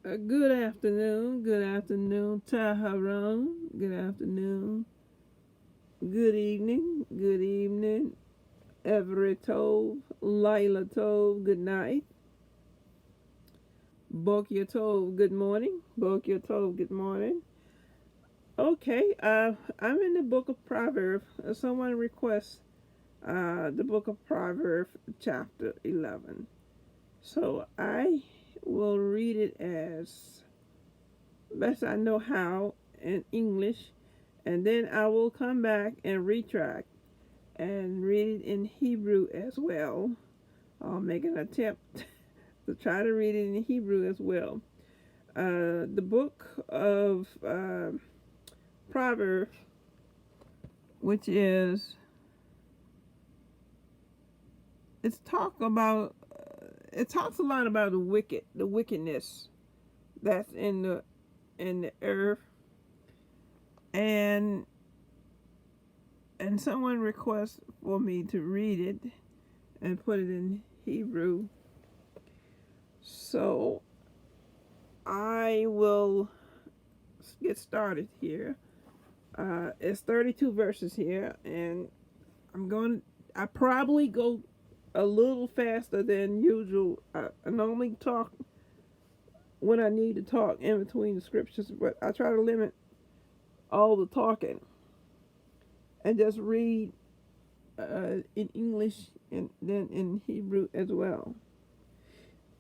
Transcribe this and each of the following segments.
Good afternoon, Taharon. Good afternoon, good evening, Everett Tove, Lila Tove, good night, Bokia Tove, good morning, Bokia Tove, good morning. Okay, I'm in the book of Proverbs. Someone requests the book of Proverbs, chapter 11. So I will read it as best I know how in English, and then I will come back and retract and read it in Hebrew as well. I'll make an attempt to try to read it in Hebrew as well. The book of Proverbs, which is it's talk about it talks a lot about the wickedness that's in the earth, and someone requests for me to read it and put it in Hebrew. So I will get started here. It's 32 verses here, and I probably go a little faster than usual. I normally talk when I need to talk in between the scriptures, but I try to limit all the talking and just read in English and then in Hebrew as well.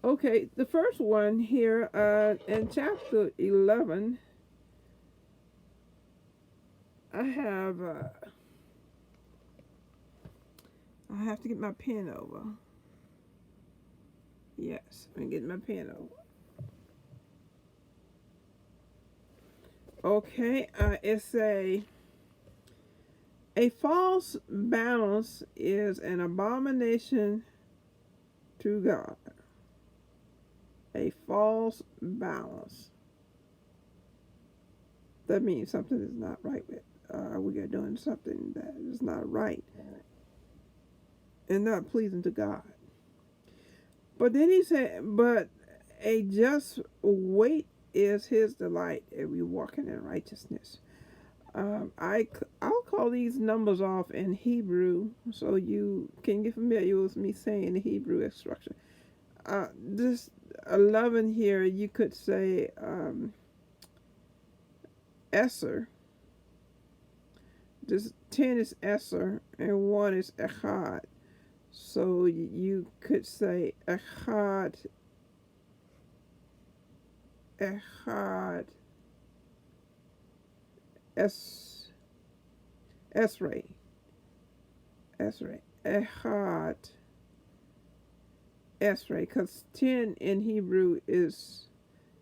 Okay, the first one here in chapter 11, I have to get my pen over. Yes, I'm getting my pen over. Okay, it's a false balance is an abomination to God. A false balance. That means something is not right with. We are doing something that is not right and not pleasing to God. But then he said, but a just weight is his delight if we walking in righteousness. I'll call these numbers off in Hebrew so you can get familiar with me saying the Hebrew instruction. This 11 here, you could say Esser. This 10 is Esser and 1 is Echad. So you could say Echad, Echad, Esrei, Echad, Esrei, because 10 in Hebrew is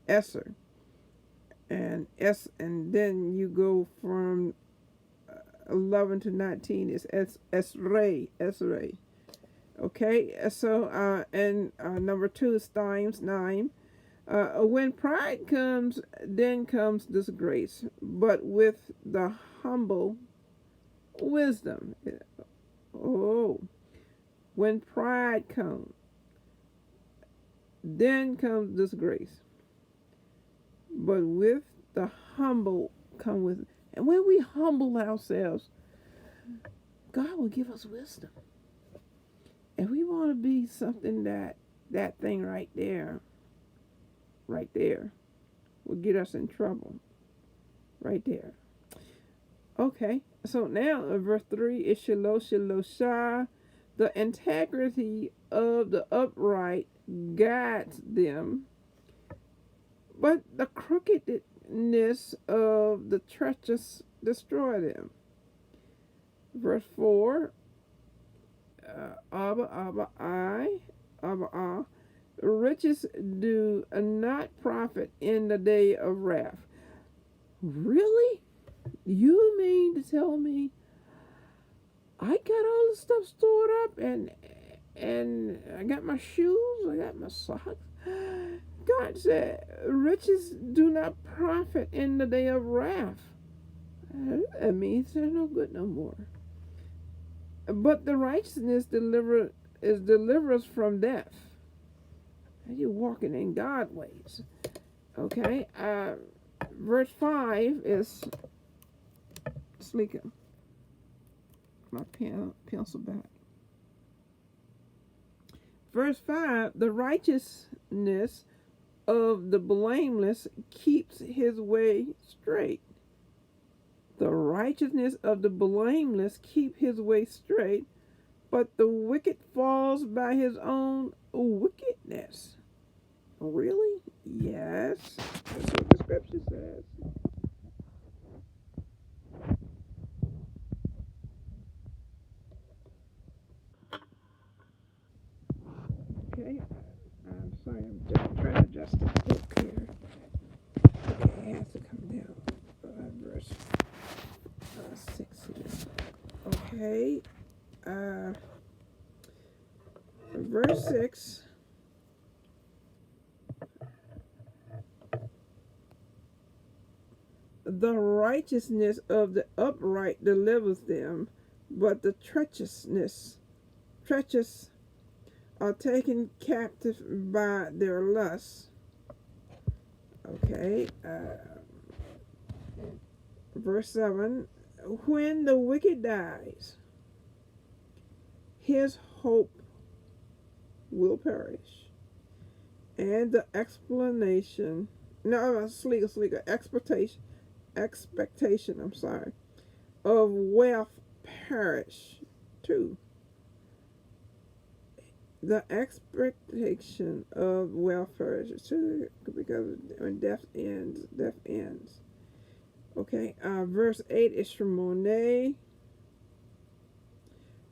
Esser, and then you go from 11 to 19 is Esrei. Okay, so and number 2 is times 9. When pride comes, then comes disgrace, but with the humble, wisdom. Oh, when pride comes, then comes disgrace, but with the humble come with. And when we humble ourselves, God will give us wisdom. If we want to be something that thing right there will get us in trouble. Right there. Okay, so now verse 3 is Shah. The integrity of the upright guides them, but the crookedness of the treacherous destroy them. Verse 4, Abba, riches do not profit in the day of wrath. Really? You mean to tell me I got all the stuff stored up and I got my shoes, I got my socks? God said, riches do not profit in the day of wrath. That means they're no good no more. But the righteousness delivers from death. And you're walking in God's ways. Okay, verse 5 is sleeker. My pencil back. Verse 5, the righteousness of the blameless keeps his way straight. The righteousness of the blameless keep his way straight, but the wicked falls by his own wickedness. Really? Yes. That's what the scripture says. Okay. I'm sorry, I'm just trying to adjust the book here. Okay, it has to come down. Verse 6 here. Okay. Uh, verse 6. The righteousness of the upright delivers them, but the treacherous are taken captive by their lusts. Okay. Verse 7. When the wicked dies, his hope will perish, and the expectation, I'm sorry, of wealth perish too. The expectation of wealth perishes too, because when death ends. Okay, verse 8 is Shimone.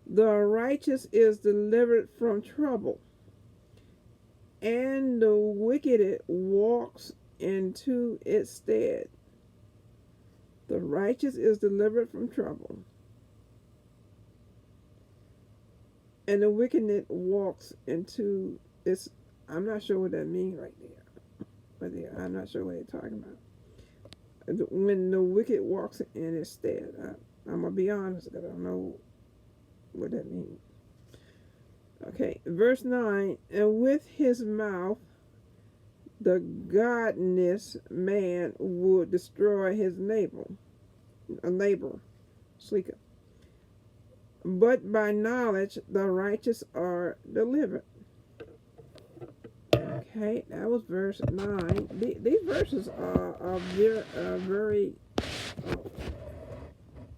The righteous is delivered from trouble, and the wicked walks into its stead. The righteous is delivered from trouble, and the wicked walks into its. I'm not sure what that means right there, but I'm not sure what they're talking about. When the wicked walks in its stead, I'm gonna be honest, because I don't know what that means. Okay, verse 9, and with his mouth the godless man would destroy his neighbor, sleeker. But by knowledge the righteous are delivered. Okay, that was verse 9. These verses are very.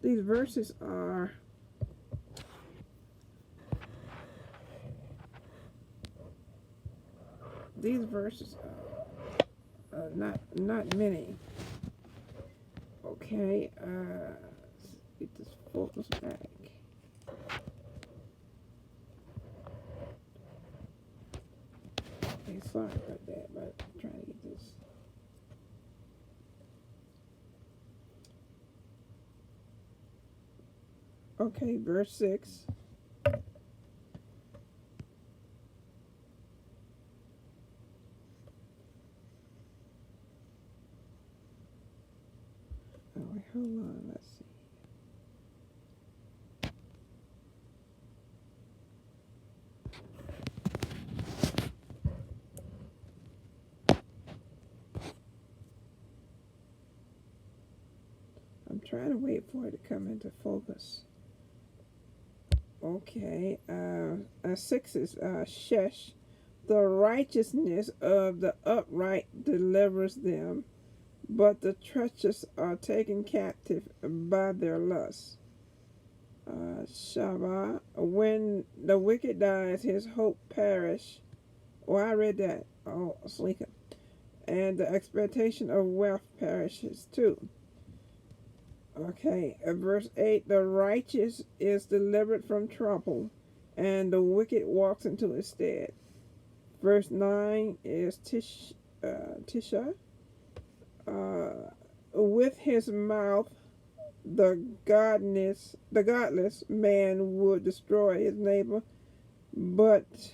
These verses are. These verses are not many. Okay, let's get this focus back. Okay, sorry about that, but I'm trying to get this. Okay, verse 6. Oh, wait, hold on, let's see. I'm trying to wait for it to come into focus. Okay, 6 is Shesh. The righteousness of the upright delivers them, but the treacherous are taken captive by their lusts. Shabbat, when the wicked dies, his hope perish. Oh, I read that. Oh, Slika. And the expectation of wealth perishes too. Okay, verse 8, the righteous is delivered from trouble, and the wicked walks into his stead. Verse 9 is Tisha. With his mouth the godless man would destroy his neighbor, but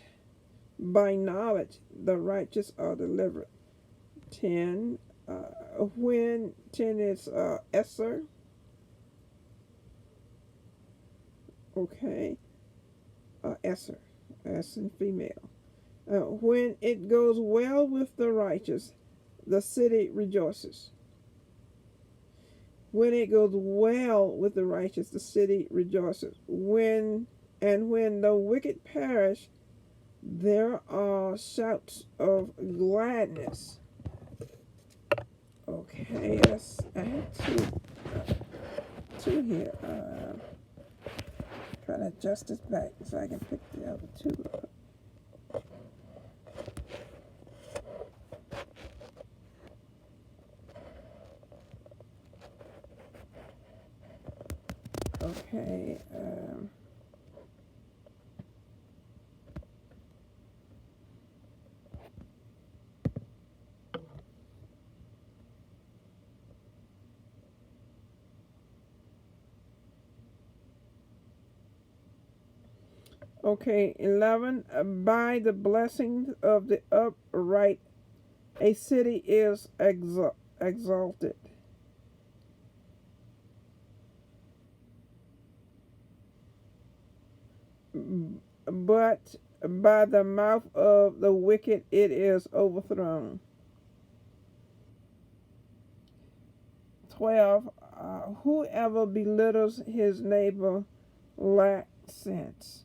by knowledge the righteous are delivered. 10. When 10 is Esser. Okay. Esser. S and female. When it goes well with the righteous, the city rejoices. When it goes well with the righteous, the city rejoices. When the wicked perish, there are shouts of gladness. Okay, I have two here. Try to adjust this back so I can pick the other two up. Okay. Okay, 11. By the blessings of the upright, a city is exalted. But by the mouth of the wicked it is overthrown. 12. Whoever belittles his neighbor lacks sense.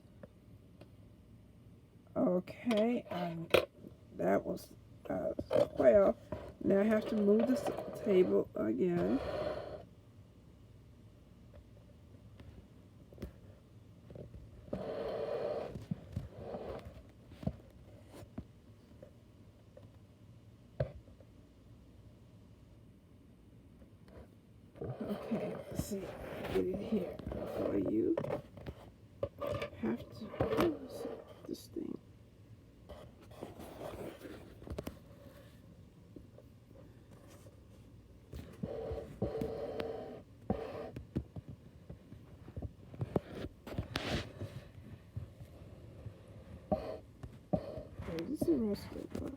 Okay, and that was 12. Now I have to move this table again. Okay, let's see. Get it here for you. Have to this thing. This is the rest of it.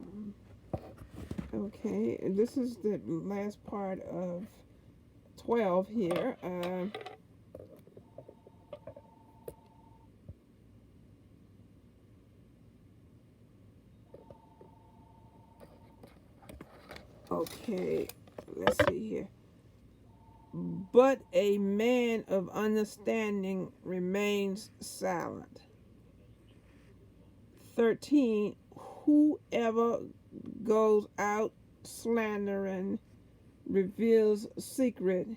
Okay, and this is the last part of 12 here. Okay, let's see here. But a man of understanding remains silent. 13. Whoever goes out slandering reveals secret,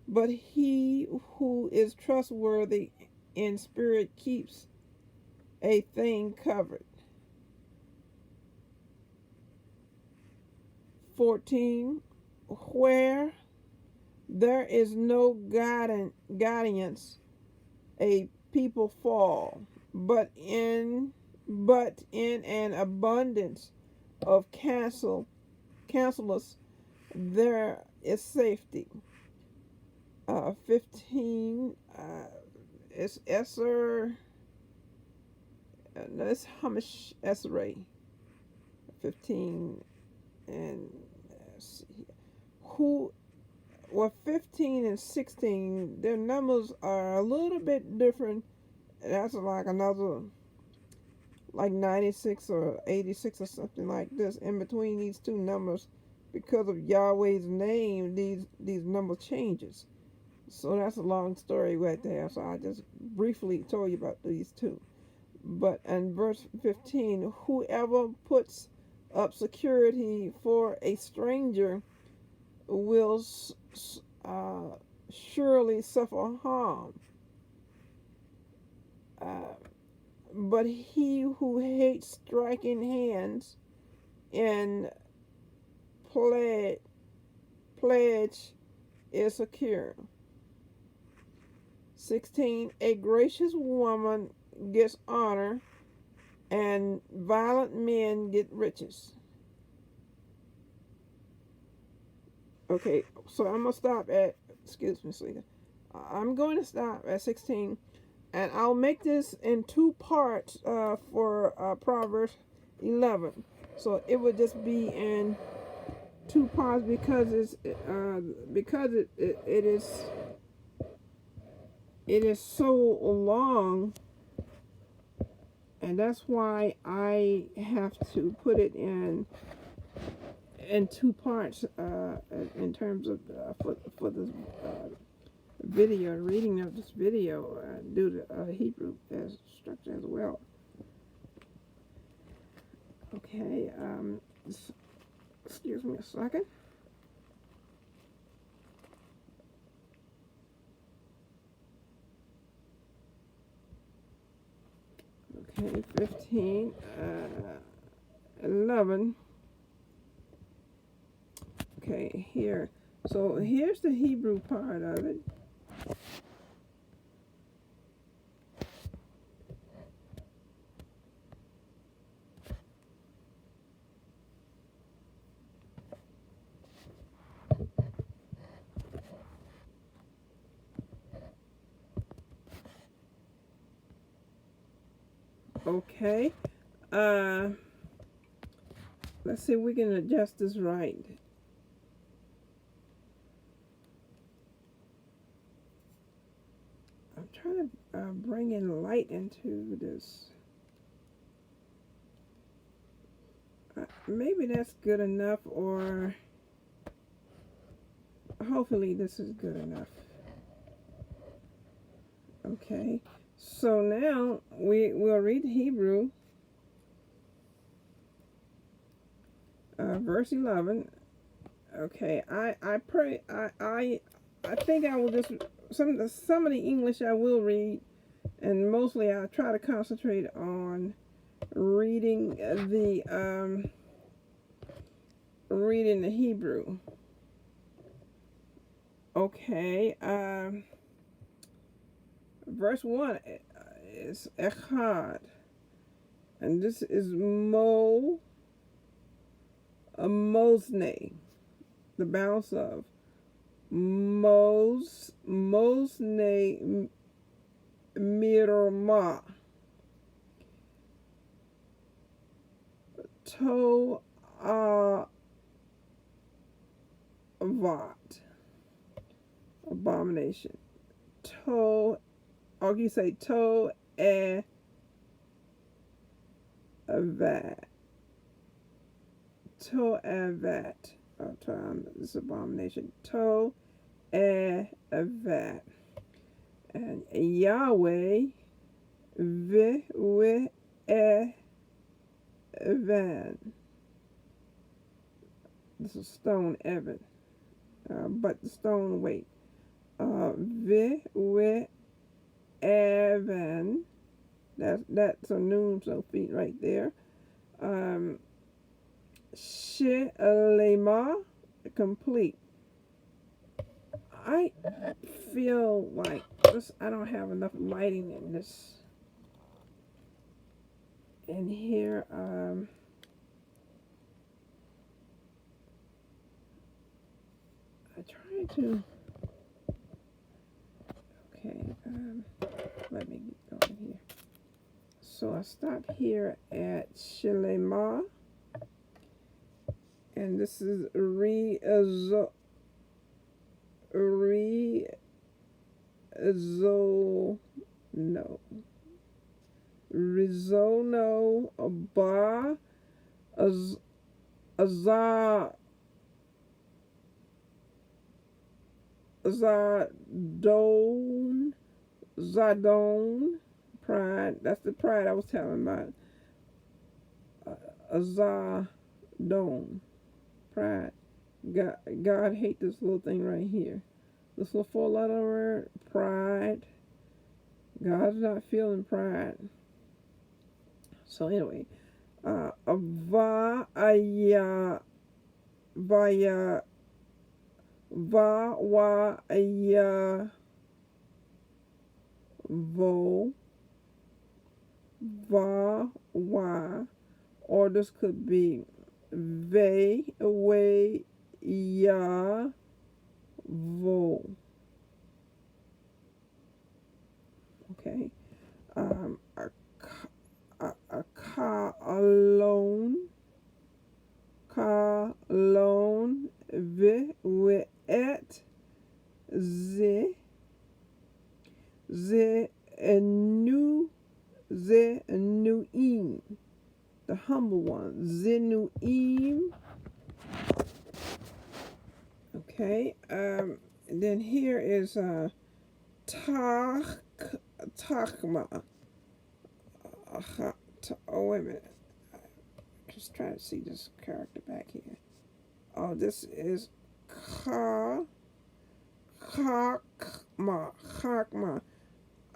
but he who is trustworthy in spirit keeps a thing covered. 14. Where there is no guidance, a people fall, but in an abundance of counselors there is safety. 15. It's Esser. No, it's Hamish Esray. 15 and who. Well, 15 and 16, their numbers are a little bit different. That's like another, like 96 or 86 or something like this in between these two numbers. Because of Yahweh's name, these number changes. So that's a long story right there. So I just briefly told you about these two. But in verse 15, whoever puts up security for a stranger will surely suffer harm. But he who hates striking hands in pledge is secure. 16. A gracious woman gets honor, and violent men get riches. Okay, so I'm going to stop at, excuse me, sweetie. I'm going to stop at 16, and I'll make this in two parts for Proverbs 11. So it would just be in two parts because it is so long, and that's why I have to put it in in two parts in terms of for this video, reading of this video, do the Hebrew as structure as well. Okay, excuse me a second. Okay, 15, 11. Okay, here. So here's the Hebrew part of it. Okay. Let's see if we can adjust this right. I'm trying to bring in light into this. Maybe that's good enough, or hopefully this is good enough. Okay. So now we'll read Hebrew, verse 11. Okay, I pray I think I will just some of the English I will read, and mostly I'll try to concentrate on reading the Hebrew. Okay, verse 1 is echad, and this is mosne, the balance of mosne mirma to avat, abomination, to, or you say to avat, to avat, this abomination, to avat, and Yahweh ve evan. This is stone evan, but the stone weight. Ve evan. That's a noon, so feet right there. Shelema, complete. I feel like I don't have enough lighting in this. In here, I try to. Okay, let me get going here. So I stop here at Shelema, and this is Rizono, Ba, Zadon, pride. That's the pride I was telling about. Zadon, pride. God hate this little thing right here. This little 4-letter word, pride. God's not feeling pride. So anyway, vaya, vo, va, wa, or this could be ve, we, ya, vo. Okay. A car alone, ve, et, ze, nuim, the humble one, zenuim, Okay. And then here is tak takma. Oh, wait a minute. Just trying to see this character back here. Oh, this is ka kakma kakma.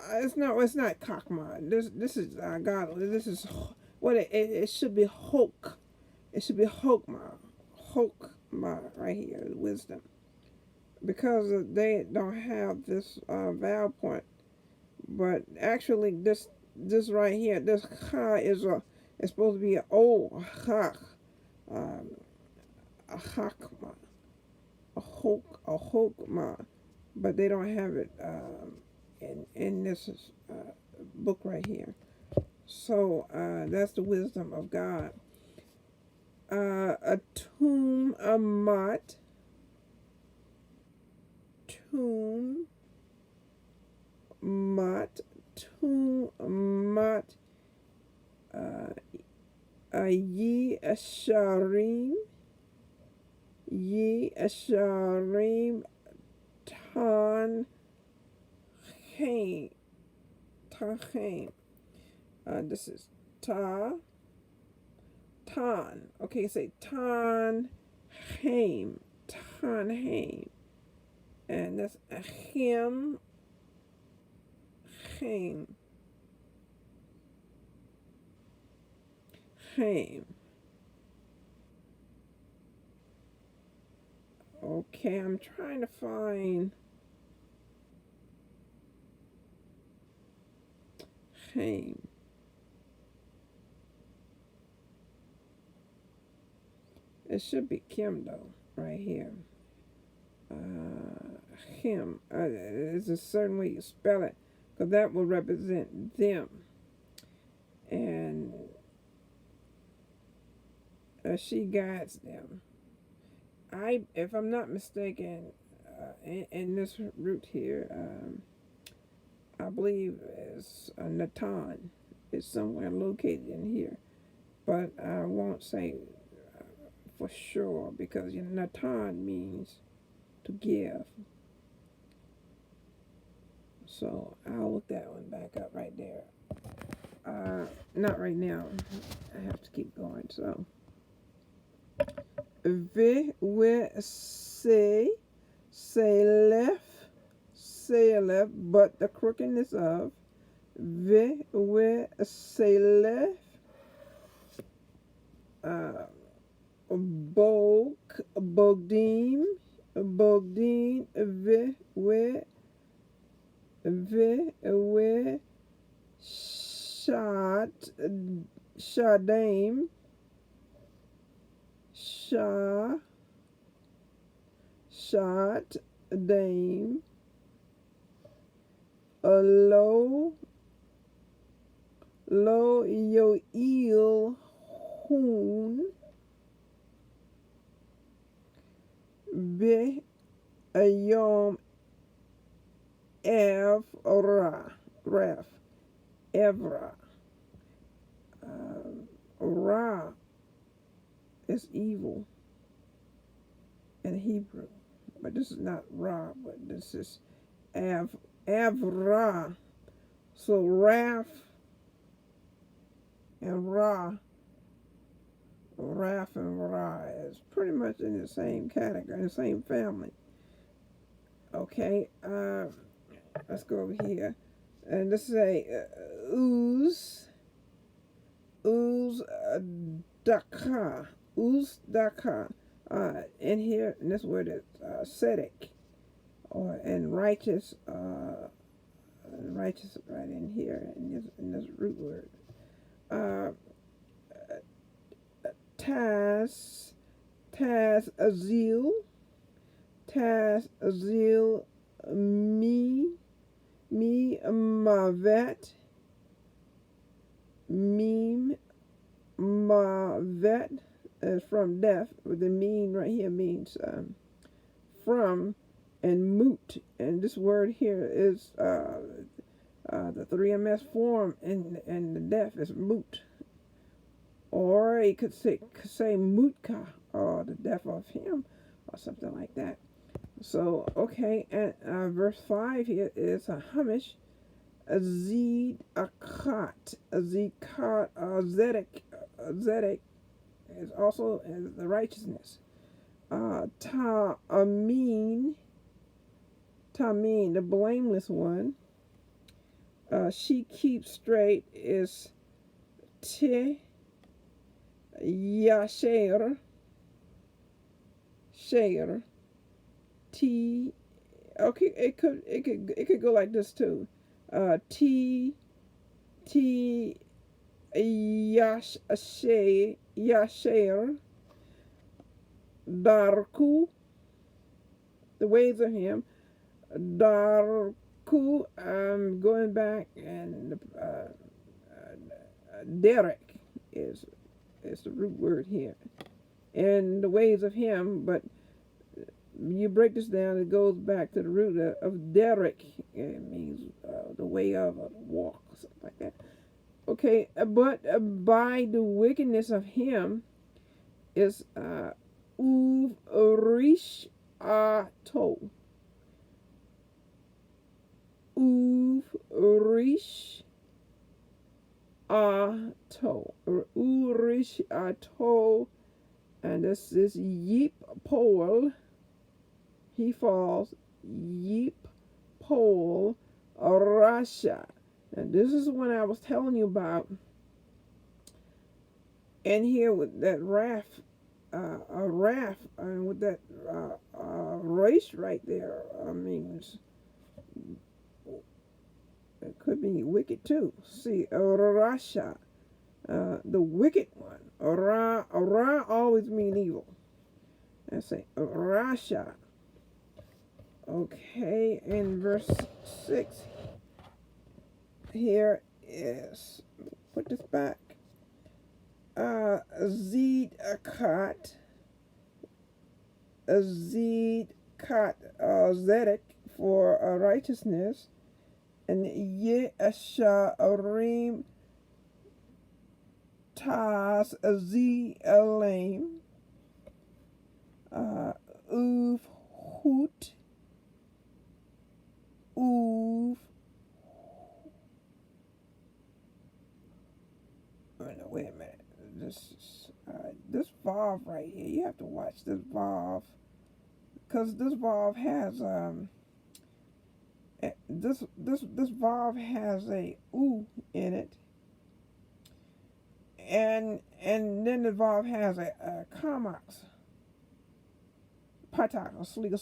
It's not kakma. This is godly. This is what it should be hok. It should be hokma right here. Wisdom, because they don't have this vowel point. But actually, this right here, this ha is a it's supposed to be a o ha, um, a hakma, a hokma, but they don't have it in this book right here. So that's the wisdom of God. A tomb, a mot, tomb, mot, tomb, mot, uh, a ye asharim, ye asharim, tan, haim, tahaim. This is ta, tan. Okay, say tan, haim, tan, haim. And that's him, haim, haim. Okay, I'm trying to find haim. It should be Kim though, right here. Him. There's a certain way you spell it, because that will represent them. And she guides them. If I'm not mistaken, in this root here, I believe is Natan. It's somewhere located in here, but I won't say for sure, because Natan means to give. So I'll look that one back up right there. Not right now. I have to keep going. So ve say left, but the crookedness of ve left, bogdim, ve shadame, shot dame, lo yo il hoon, be yom evra, evra. Ra is evil in Hebrew, but this is not Ra, but this is Avra. So Raph and Ra, Raph and Ra is pretty much in the same category, in the same family. Okay, let's go over here, and this is a daka, daka. In here, in this word is tzedek, or and righteous, righteous right in here in this root word. Taz azil, me mavet, meme mavet is from death, but the mean right here means from, and moot, and this word here is the 3ms form in the deaf is moot, or he could say mutka, or the death of him, or something like that. So, okay, and verse 5 here is a Hamish, a Zed, a Zekat, a Zedek, Zedek is also as the righteousness. Ta'amin, Tamin, the blameless one. She keeps straight is Te Yasher, Sher, T. Okay, it could go like this too. T T Yasher, Darku, the ways of him. Darku, I'm going back, and Derek is the root word here. And the ways of him, but you break this down, it goes back to the root of Derek. It means the way of a walk, something like that. Okay, but by the wickedness of him is Uvrish Ato. Uvrish Ato. Urish Ato. And this is Yip Pole. He falls. Yip Pole Rasha. And this is when I was telling you about. And here with that raft, a raft, and with that race right there. I mean, it could be wicked too. See, Rasha, the wicked one. Ra always mean evil. I say Rasha. Okay, in verse 6, here is, put this back. Zedek, Zedek for righteousness, and Yesharim Tas Zelim, Uv Hoot, Uv. Wait a minute. This valve right here, you have to watch this valve, because this valve has this valve has a u in it, and then the valve has a kamax, patak, or sleeker.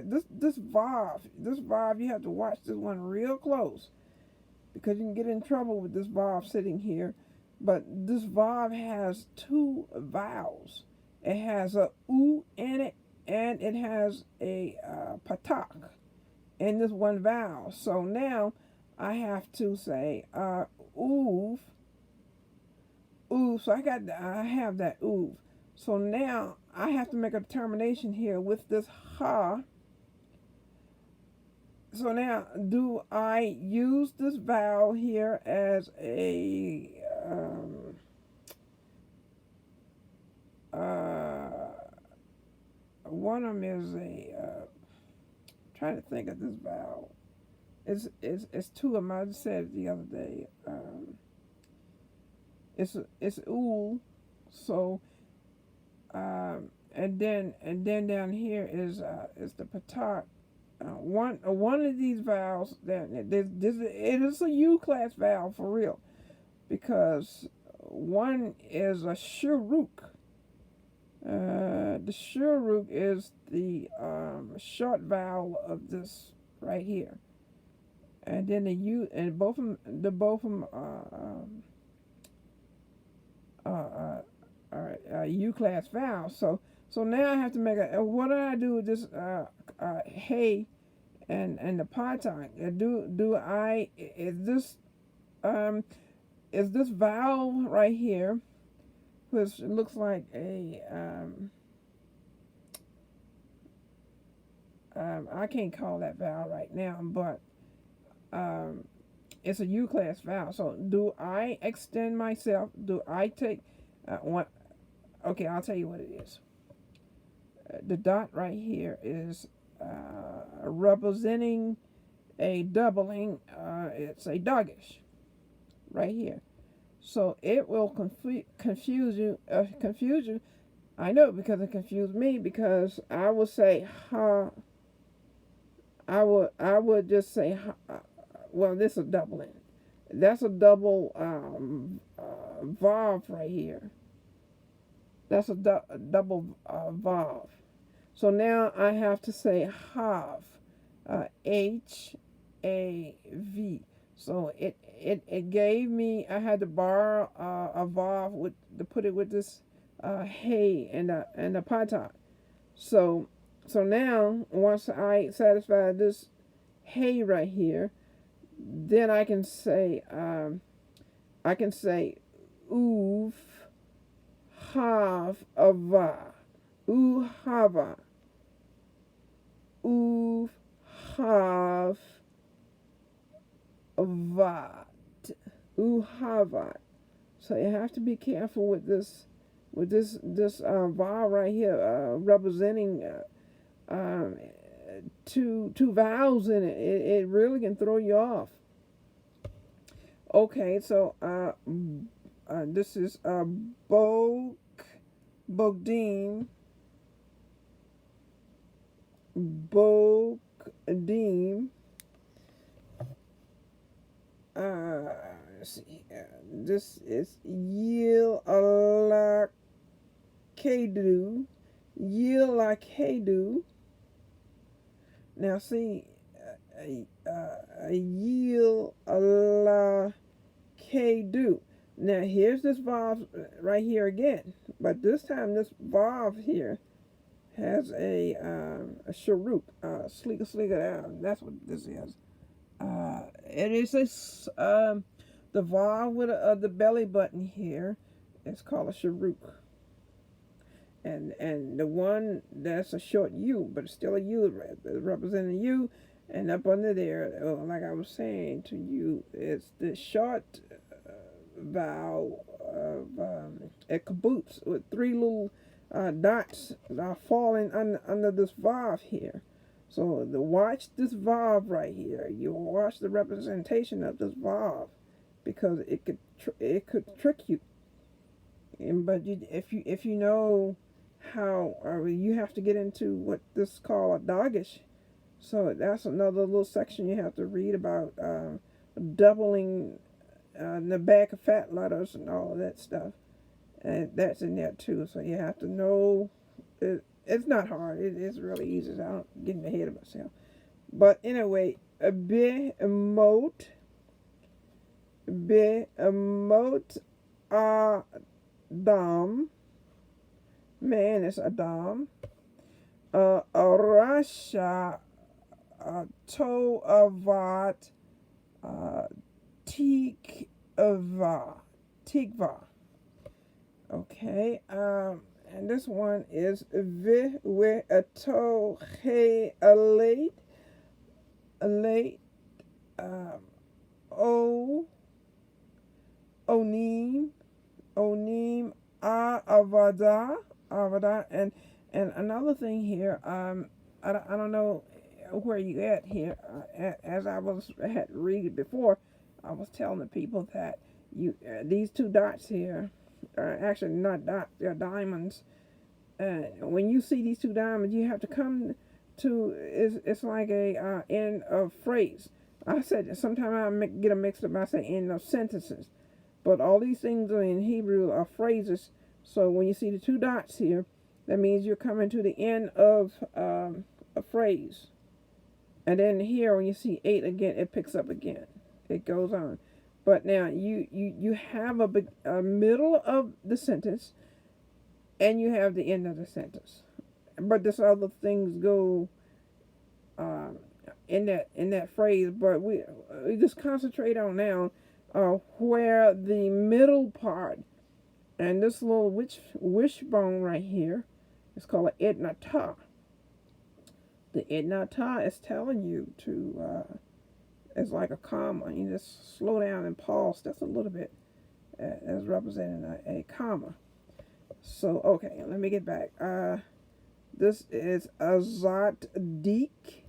This valve you have to watch this one real close, because you can get in trouble with this valve sitting here. But this valve has two vowels. It has a u in it, and it has a patak in this one vowel. So now I have to say uv, uv. So I have that uv. So now I have to make a determination here with this ha. So now, do I use this vowel here as a one of them is a trying to think of this vowel. It's two of them. I just said it the other day. It's ool. So and then down here is the patak. One of these vowels that it is a U class vowel for real, because one is a shuruk. The shuruk is the short vowel of this right here, and then the U, and both of them are U class vowels. So now I have to make a. What do I do with this hey and the patak? Do I is this vowel right here, which looks like a I can't call that vowel right now, but it's a U class vowel. So do I extend myself? Do I take one? Okay, I'll tell you what it is. The dot right here is representing a doubling. It's a doggish right here. So it will confuse you. Confuse you. I know because it confused me because I would say ha. I would just say well, this is doubling. That's a double valve right here. That's a double valve. So now I have to say have, HAV. So it gave me, I had to borrow a valve with to put it with this hay and the pata. So now once I satisfy this hay right here, then I can say uv have ava, u hava, uv have vat, u havat. So you have to be careful with this vowel right here, representing um, two vowels in it. It really can throw you off. Okay, so this is Bogdim, Bogdim. Let's see. This is Yil ala Kedu, Yil la Kedu. Now see, Yil ala Kedu. Now here's this valve right here again, but this time this valve here has a sharuk, sleeka. That's what this is. It is the valve with the belly button here. It's called a sharuk, and the one that's a short U, but it's still a U, representing U, and up under there, like I was saying to you, it's the short vowel of a caboose with three little dots falling under this valve here. So watch this valve right here. You watch the representation of this valve because it could trick you. If you know how, you have to get into what this is called a doggish. So that's another little section you have to read about doubling the back of fat letters and all of that stuff. And that's in there too. So you have to know. It's not hard. It's really easy. So I don't get ahead of myself. But anyway, behemoth, Adam. Man, it's Adam. Rasha, Toavat, Tikva. Okay, and this one is Viweto He Alate, O Onim, Avada, and another thing here, I don't know where you at here. As I had read it before, I was telling the people that these two dots here are actually not dots; they're diamonds. And when you see these two diamonds, you have to come to it's like a end of phrase. I said sometimes I get them mixed up. I say end of sentences, but all these things in Hebrew are phrases. So when you see the two dots here, that means you're coming to the end of a phrase. And then here, when you see 8 again, it picks up again. It goes on. But now you have a middle of the sentence, and you have the end of the sentence. But this other things go in that phrase. But we just concentrate on now where the middle part and this little wishbone right here is called an etnata. The etnata is telling you to. It's like a comma. You just slow down and pause just a little bit as representing a comma. So, okay, let me get back. This is Azat Dik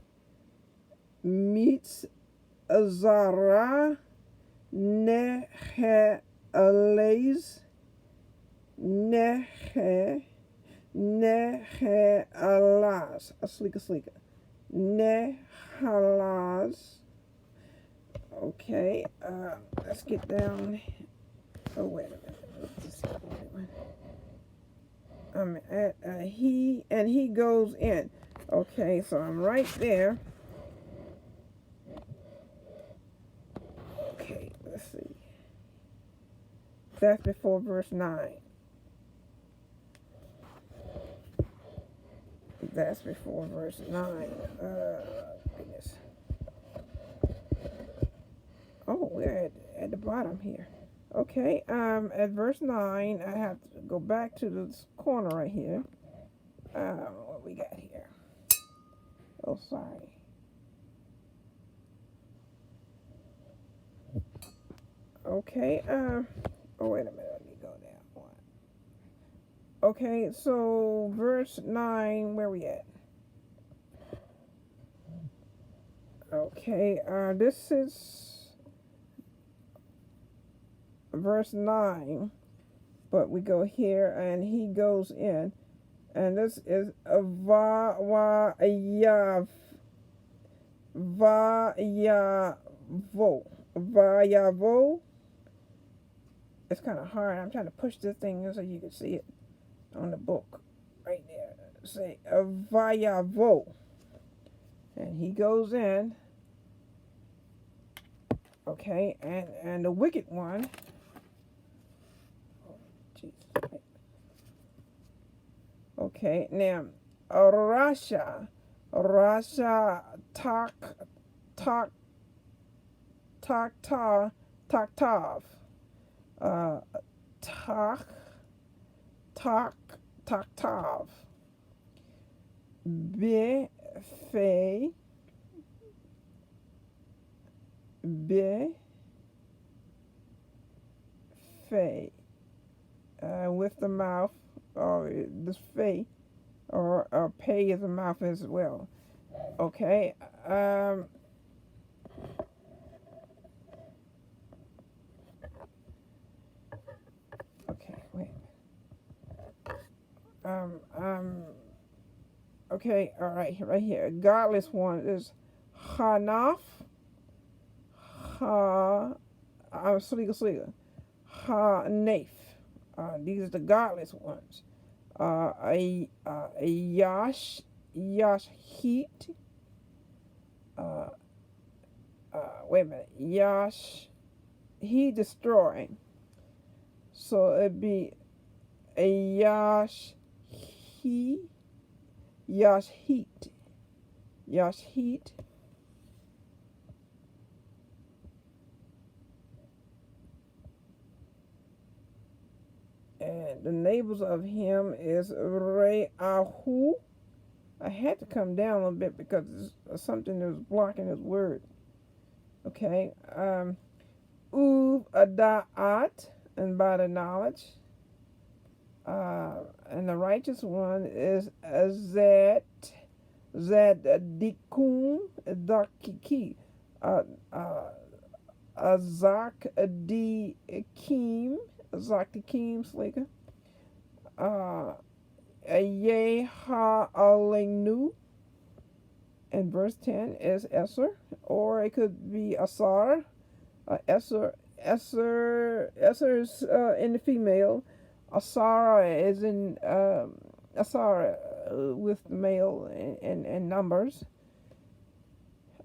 meets Azara Nehe Alez Nehe Nehe Alaz. Aslika. Nehalaz. Okay, let's get down. Oh, wait a minute. I'm at he goes in. Okay, so I'm right there. Okay, let's see. That's before verse 9. That's before verse 9. Goodness. Oh, we're at the bottom here. Okay, at verse 9, I have to go back to this corner right here. What we got here? Oh, sorry. Okay, oh, wait a minute, let me go down one. Okay, so verse 9, where we at? Okay, this is verse 9, but we go here and he goes in, and this is Vayavo. It's kind of hard. I'm trying to push this thing so you can see it on the book right there. Say Vayavo, and he goes in. Okay, and the wicked one. Oh, Jesus. Okay, now Rasha Taktav, Taktav, Be Fe, with the mouth, or this Fe, or pay is the mouth as well. Okay, okay, wait. Okay, all right here. Godless one is Hanaf, Sliga, Hanaf. These are the godless ones. A Yashheat. Wait a minute. He destroying. So it'd be a Yashheat. And the neighbors of him is Re'ahu. I had to come down a little bit because there's something that was blocking his word. Okay. Uv Ada'at, and by the knowledge. And the righteous one is Zadikum Dakiki. Azak Dikim. Zaktikim Slaker. Yeha Alenu. And verse 10 is Esser, or it could be Asar. Esser is in the female. Asara is in Asara with the male and numbers.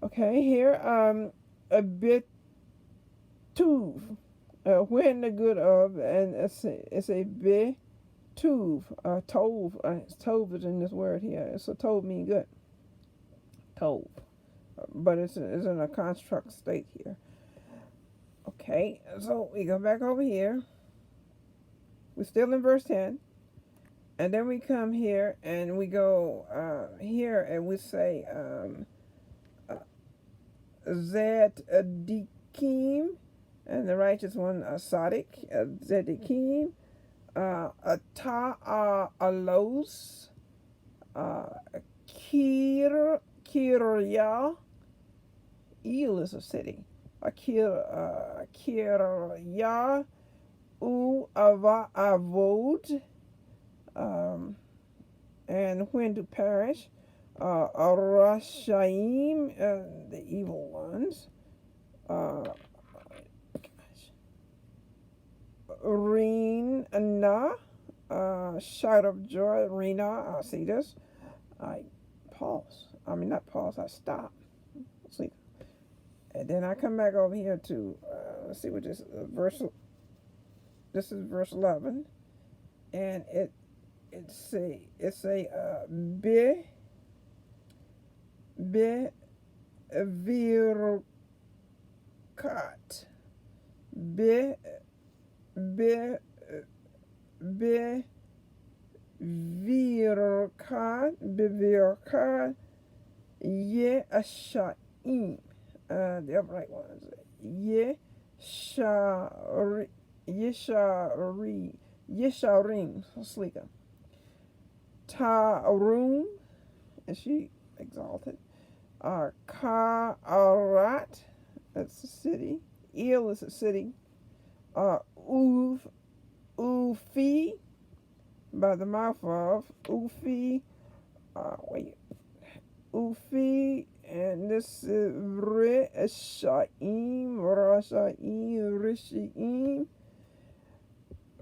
Okay, here a bit tuv. When the good of, and it's a bit tuv. Tov. Tov is in this word here. So tov mean good. Tov, but it's in a construct state here. Okay, so we go back over here. We're still in verse 10. And then we come here and we go here and we say Zedikim, and the righteous one Sadik, Zedikim, Ata Alos, Uh, Kirya. Il is a city. Kirya Avod. Um, and when to perish. Rashaim, the evil ones. Uh, Rina, shout of joy. Rina, I see this. I pause. I mean, not pause, I stop. See. And then I come back over here to, let's see what this verse, this is verse 11. And it's a be virkat be be be virkat ye ashaim, the upright ones, ye shari yesharim slika tarum, and she exalted. Ka'arat, that's the city. Il is a city. Ufi, by the mouth of. Ufi, Ufi, and this is Rishaim, Rishaim.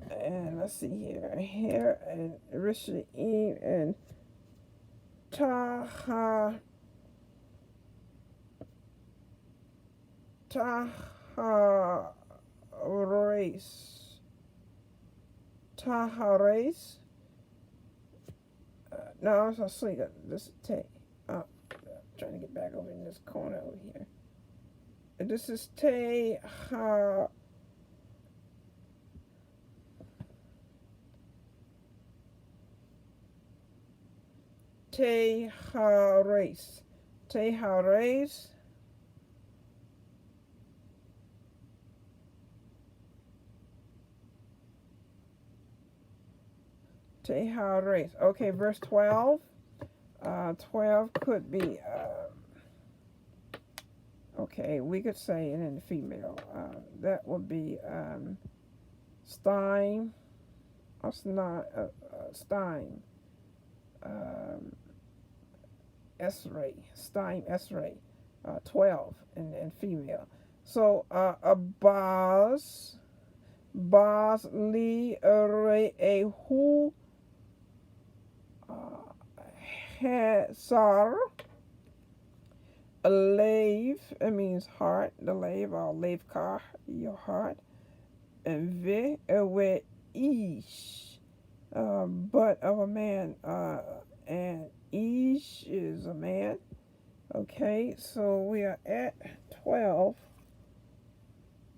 And let's see here, and Rishaim, and Tahares, Tahares. No, I was asleep. This is trying to get back over in this corner over here. And this is Tehares. Tehares. Tehares. Okay, verse 12. 12 could be, okay, we could say it in the female. That would be Stein, or Stein, Esray, Stein Esray, 12 in female. So a Baz Li Re'ehu Sar, a lave, it means heart, the lave, or lave car, your heart. And ve ish, butt of a man, and ish is a man. Okay, so we are at 12.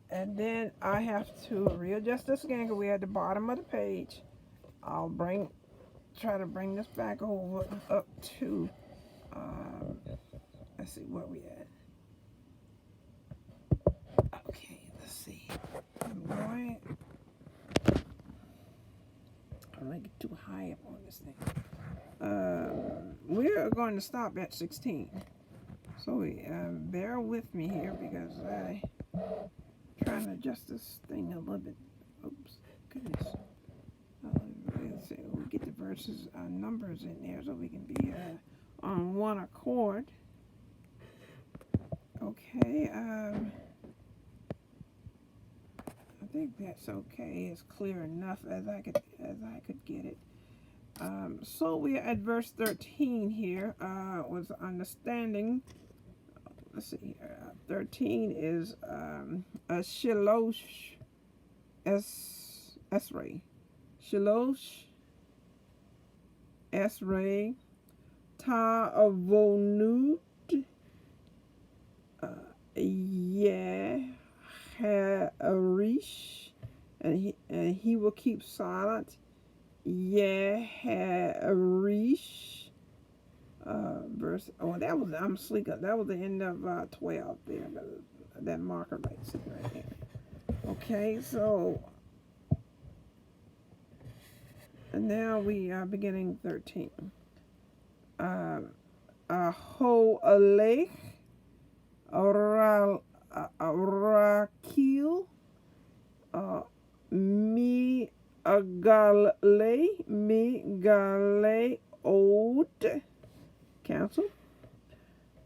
And then I have to readjust this again because we're at the bottom of the page. I'll try to bring this back over up to, let's see where we at. Okay, let's see. I'm going to get too high up on this thing. We're going to stop at 16. So bear with me here because I'm trying to adjust this thing a little bit. Oops, goodness. We'll get the verses, numbers in there so we can be on one accord. Okay, I think that's okay. It's clear enough as I could get it. So we are at verse 13 here. Was understanding. Let's see here. 13 is a shilosh esray. Shilosh esray ta'avonud Yeharish, and he will keep silent. Yeharish. Verse. Oh, that was I'm sleek. That was the end of 12 there. That marker right there. Okay, so and now we are beginning 13. uh, Aholech, Rakil, Mi Gale Od. Cancel.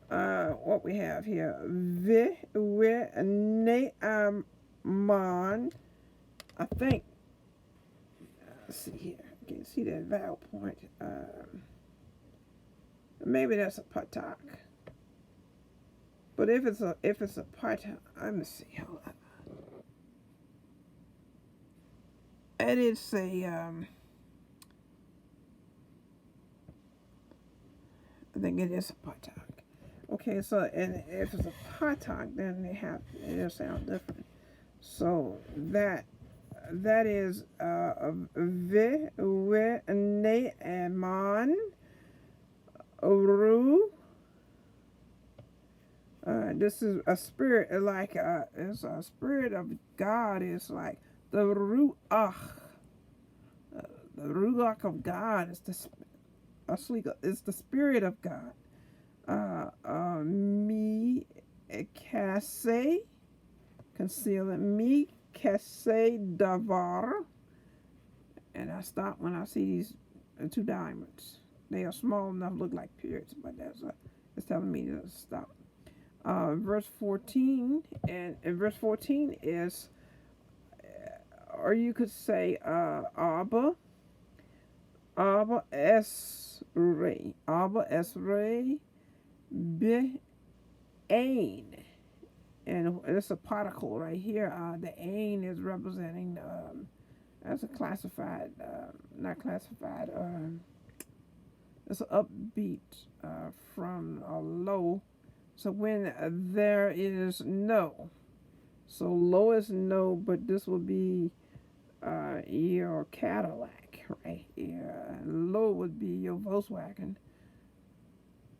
What we have here, Ne'aman. I think. Let's see here. I can see that vowel point. Maybe that's a patak. But if it's a patak, let me see. Hold on. It is a I think it is a patak. Okay, so and if it's a patak, then it'll sound different. So that is Ne'aman Uru. This is a spirit, like it's a spirit of God. It's like the Ruach. The Ruach of God is it's the spirit of God. Mi kase, conceal it. Mi kase davar. And I stop when I see these two diamonds. They are small enough, look like periods, but it's telling me to stop. Verse 14, and verse 14 is, or you could say, Abba Esrei, Be Ain, and it's a particle right here. The Ain is representing as a classified, not classified. It's an upbeat from a low. So when there is no, so low is no, but this will be your Cadillac, right here. Low would be your Volkswagen,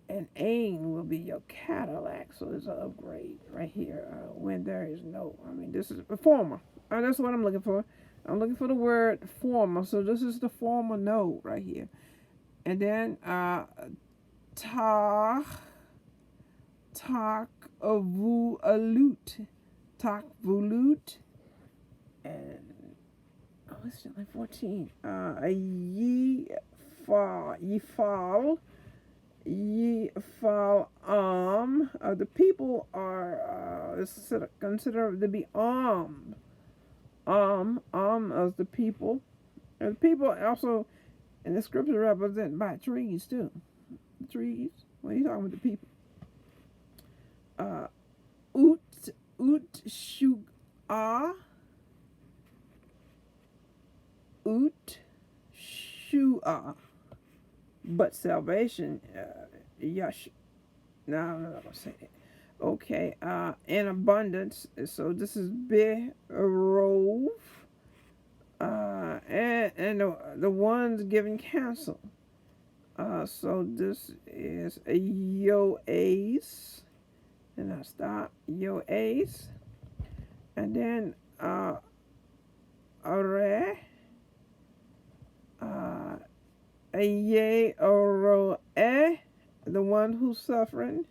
and ain will be your Cadillac. So there's an upgrade right here. When there is no, I mean this is a former. That's what I'm looking for. I'm looking for the word former. So this is the former node right here, and then ta. Tak vulut, and it's still like 14. Yifal the people are considered to be as the people, and the people also in the scripture represented by trees too. Trees. When you talking about the people. Shua, but salvation, yash. No, I'm not gonna say that. Okay, in abundance. So this is berov, and the ones giving counsel. So this is a yoace. And I stop your ace, and then are a ye oro the one who's suffering,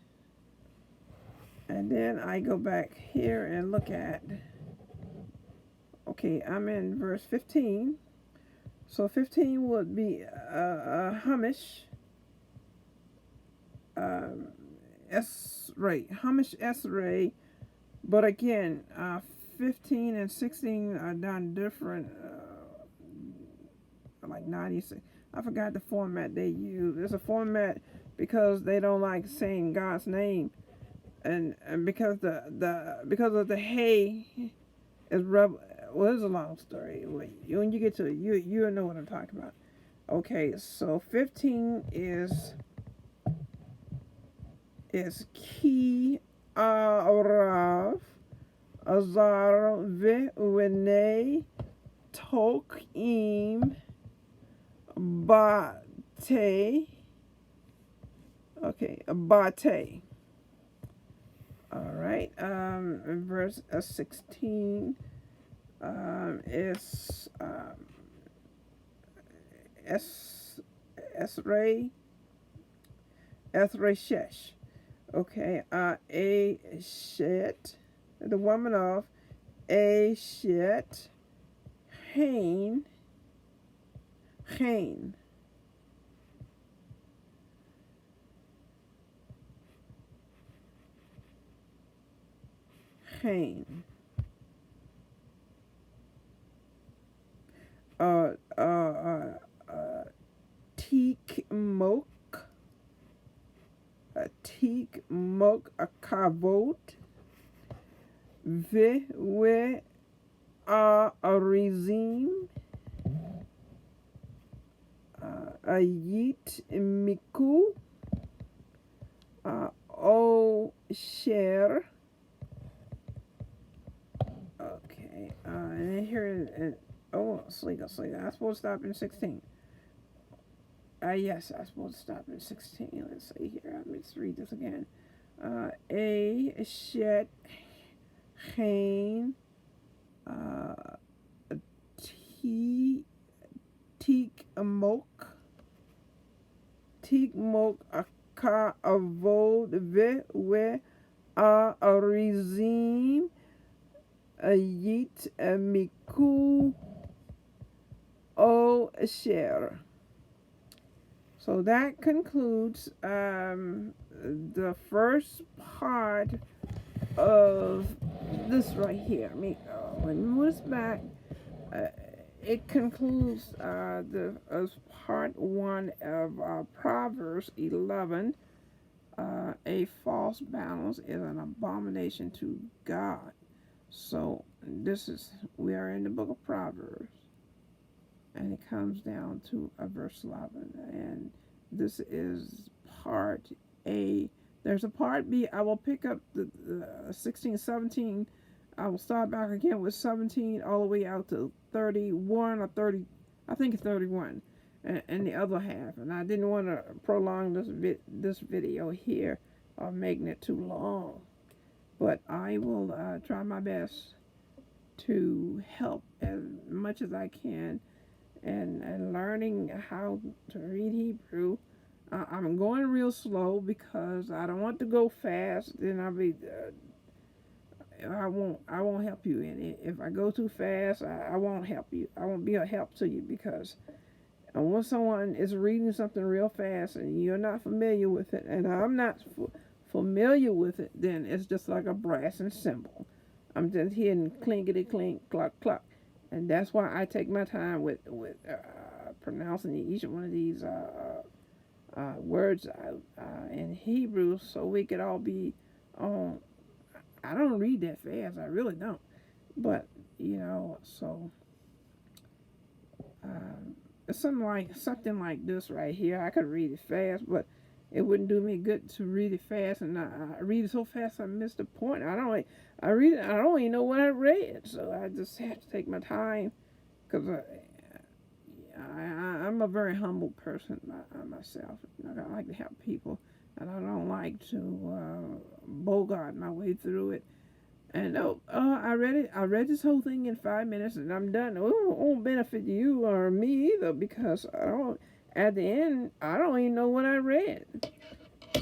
and then I go back here and look at. Okay, I'm in verse 15. So 15 would be Hamish. Hamish Esray, but again, 15 and 16 are done different, like 96. I forgot the format they use. It's a format because they don't like saying God's name, and because because of the hay is well, it's a long story. When you get to it, you know what I'm talking about. Okay, so 15 is Ki Arav Azar Vene Tokim Bate. Okay, Bate. All right. Verse 16 is Esray. Ethreshesh. Okay, Ashet, the woman of Ashet, Hain, Hain, Hain. Uh, uh, uh, uh, Teak Mok, Teak Mok Kavot, Ve Arizim, Ayit Miku, O Sher. Okay, and then here, oh, Sliga. I'm supposed to stop in 16. Yes, I'm supposed to stop in 16. Let's see here. Let's read this again. A Shet Hain, T Teak Mok, Teak Mok Aka Avod Ve Arizim, Ayit Miku O Sher. So that concludes the first part of this right here. When we move this back, it concludes the part one of Proverbs 11. A false balance is an abomination to God. So we are in the book of Proverbs, and it comes down to verse 11, and this is part A. There's a part B. I will pick up the 16, 17. I will start back again with 17 all the way out to 31 or 30. I think it's 31, and the other half. And I didn't want to prolong this video here or making it too long, but I will try my best to help as much as I can and learning how to read Hebrew. I'm going real slow because I don't want to go fast. Then I won't help you in it. If I go too fast, I won't help you. I won't be a help to you because when someone is reading something real fast and you're not familiar with it, and I'm not familiar with it, then it's just like a brass and cymbal. I'm just hearing clinkety clink, cluck cluck. And that's why I take my time with pronouncing each one of these words in Hebrew, so we could all be on. I don't read that fast. I really don't. But so something like this right here. I could read it fast, but it wouldn't do me good to read it fast, and I read it so fast I miss the point. I read it. I don't even know what I read, so I just have to take my time because I'm a very humble person myself. I like to help people, and I don't like to bogart my way through it. And I read it. I read this whole thing in 5 minutes, and I'm done. It won't benefit you or me either because I don't. At the end, I don't even know what I read.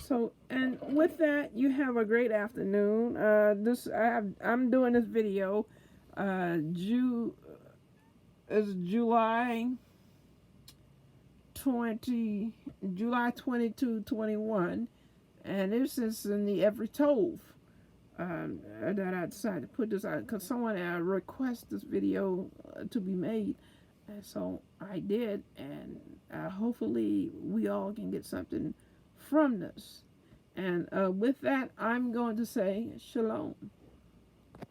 So, and with that, you have a great afternoon. I'm doing this video. It's July 22, 21, and this is in the Every Tove. That I decided to put this out because someone requested this video to be made, and so I did, and hopefully we all can get something from this. And with that, I'm going to say shalom.